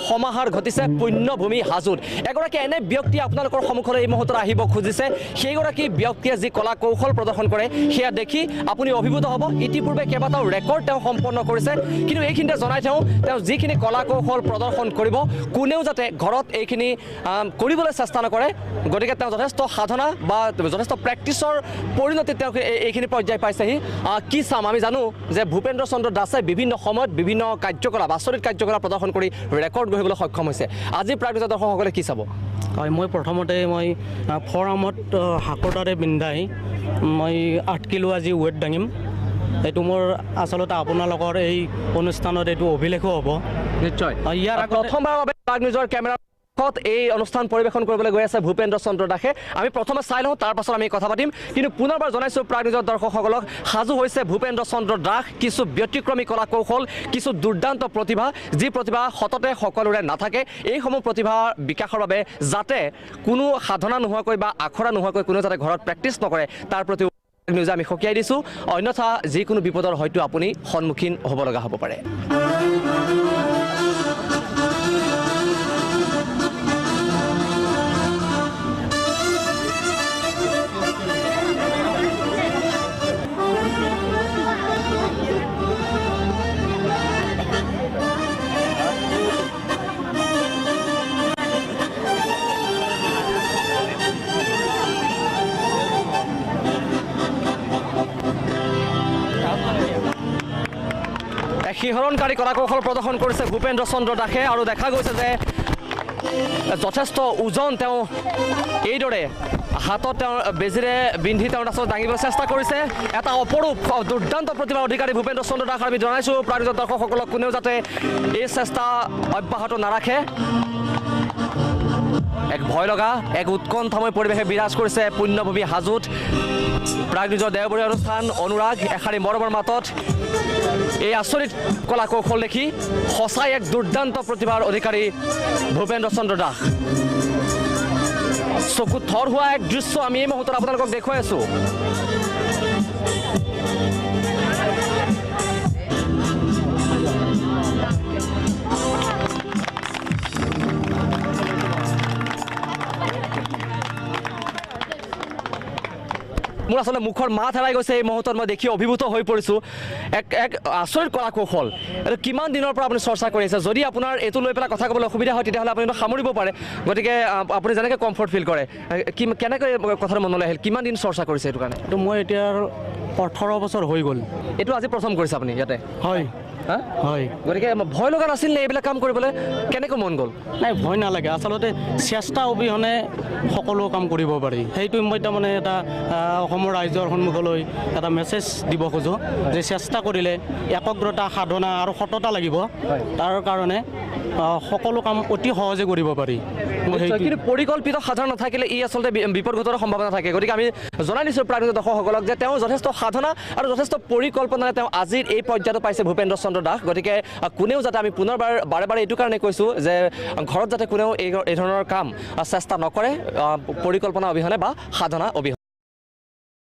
সমাহাৰ ঘটিছে পুণ্যভূমি হাজোত এগৰাকী এনে ব্যক্তি আপোনালোকৰ সন্মুখলৈ এই মুহূৰ্তত আহিব খুজিছে সেইগৰাকী ব্যক্তিয়ে যি কলা কৌশল প্ৰদৰ্শন কৰে সেয়া দেখি আপুনি অভিভূত হ'ব ইতিপূৰ্বে কেইবাটাও ৰেকৰ্ড তেওঁ সম্পন্ন কৰিছে কিন্তু এইখিনিতে জনাই তেওঁ যিখিনি কলা কৌশল প্ৰদৰ্শন কৰিব কোনেও যাতে ঘৰত এইখিনি কৰিবলৈ চেষ্টা নকৰে গতিকে তেওঁ যথেষ্ট সাধনা বা যথেষ্ট প্ৰেক্টিছৰ পৰিণতি তেওঁ এইখিনি পৰ্যায় পাইছেহি কি চাম আমি জানো যে ভূপেন্দ্ৰ চন্দ্ৰ দাসে বিভিন্ন সময়ত বিভিন্ন কাৰ্যকলাপ আচৰিত কাৰ্যকলাপ প্ৰদৰ্শন কৰি ৰেকৰ্ড গঢ়িবলৈ সক্ষম হৈছে আজি প্ৰায় দৰ্শকসকলে কি চাব হয় মই প্ৰথমতে মই ফৰামত হাকোটাৰে বিন্ধাই মই 8 কিলো আজি ৱেট দাঙিম এইটো মোৰ আচলতে আপোনালোকৰ এই অনুষ্ঠানত এইটো অভিলেখো হ'ব নিশ্চয় ইয়াৰ প্ৰথমবাৰৰ বাবে প্ৰাগ নিজৰ কেমেৰা এই অনুষ্ঠান পৰিবেশন কৰিবলৈ গৈ আছে ভূপেন্দ্ৰ চন্দ্ৰ দাসে আমি প্ৰথমে চাই লওঁ তাৰ পাছত আমি কথা পাতিম কিন্তু পুনৰবাৰ জনাইছোঁ প্ৰাগ নিজৰ দৰ্শকসকলক সাজু হৈছে ভূপেন্দ্ৰ চন্দ্ৰ দাস কিছু ব্যতিক্ৰমী কলা কৌশল কিছু দুৰ্দান্ত প্ৰতিভা যি প্ৰতিভা সততে সকলোৰে নাথাকে এইসমূহ প্ৰতিভা বিকাশৰ বাবে যাতে কোনো সাধনা নোহোৱাকৈ বা আখৰা নোহোৱাকৈ কোনো যাতে ঘৰত প্ৰেক্টিছ নকৰে তাৰ প্ৰতি নিউজ আমি সকীয়াই দিছোঁ অন্যথা যিকোনো বিপদৰ হয়তো আপুনি সন্মুখীন হ'ব লগা হ'ব পাৰে শিহৰণকাৰী কলা কৌশল প্ৰদৰ্শন কৰিছে ভূপেন্দ্ৰ চন্দ্ৰ দাসে আৰু দেখা গৈছে যে যথেষ্ট ওজন তেওঁ এইদৰে হাতত তেওঁৰ বেজিৰে বিন্ধি তেওঁৰ আচলতে দাঙিবলৈ চেষ্টা কৰিছে এটা অপৰূপ দুৰ্দান্ত প্ৰতিভাৰ অধিকাৰী ভূপেন্দ্ৰ চন্দ্ৰ দাস আমি জনাইছোঁ প্ৰায় দৰ্শকসকলক কোনেও যাতে এই চেষ্টা অব্যাহত নাৰাখে এক ভয় লগা এক উৎকণ্ঠাময় পৰিৱেশে বিৰাজ কৰিছে পুণ্যভূমি হাজোত প্ৰাগ নিজৰ দেওবৰীয়া অনুষ্ঠান অনুৰাগ এষাৰি মৰমৰ মাতত এই আচৰিত কলা কৌশল দেখি সঁচাই এক দুৰ্দান্ত প্ৰতিভাৰ অধিকাৰী ভূপেন্দ্ৰ চন্দ্ৰ দাস চকুত থৰ হোৱা এক দৃশ্য আমি এই মুহূৰ্তত আপোনালোকক দেখুৱাই আছোঁ মোৰ আচলতে মুখৰ মাত হেৰাই গৈছে এই মুহূৰ্তত মই দেখি অভিভূত হৈ পৰিছোঁ এক আচৰিত কলা কৌশল এইটো কিমান দিনৰ পৰা আপুনি চৰ্চা কৰি আছে যদি আপোনাৰ এইটো লৈ পেলাই কথা ক'বলৈ অসুবিধা হয় তেতিয়াহ'লে আপুনি সামৰিব পাৰে গতিকে আপুনি যেনেকৈ কমফৰ্ট ফিল কৰে কেনেকৈ কথাটো মনলৈ আহিল কিমান দিন চৰ্চা কৰিছে এইটো কাৰণে এইটো মই এতিয়া 18 বছৰ হৈ গ'ল এইটো আজি প্ৰথম কৰিছে আপুনি ইয়াতে হয় হয় গতিকে ভয় লগা নাছিল নে এইবিলাক কাম কৰিবলৈ কেনেকৈ মন গ'ল নাই ভয় নালাগে আচলতে চেষ্টা অবিহনে সকলো কাম কৰিব পাৰি সেইটো মই তাৰমানে এটা অসমৰ ৰাইজৰ সন্মুখলৈ এটা মেছেজ দিব খোজোঁ যে চেষ্টা কৰিলে একগ্ৰতা সাধনা আৰু সততা লাগিব তাৰ কাৰণে সকলো কাম অতি সহজে কৰিব পাৰি কিন্তু পৰিকল্পিত সাধনা নাথাকিলে ই আচলতে বিপদ ঘটাৰ সম্ভাৱনা থাকে গতিকে আমি জনাই দিছোঁ প্ৰায় দৰ্শকসকলক যে তেওঁ যথেষ্ট সাধনা আৰু যথেষ্ট পৰিকল্পনাৰে তেওঁ আজিৰ এই পৰ্যায়ত পাইছে ভূপেন্দ্ৰ চন্দ্ৰ দাস গতিকে কোনেও যাতে আমি পুনৰবাৰ বাৰে বাৰে এইটো কাৰণে কৈছোঁ যে ঘৰত যাতে কোনেও এই ধৰণৰ কাম চেষ্টা নকৰে পৰিকল্পনা অবিহনে বা সাধনা অবিহনে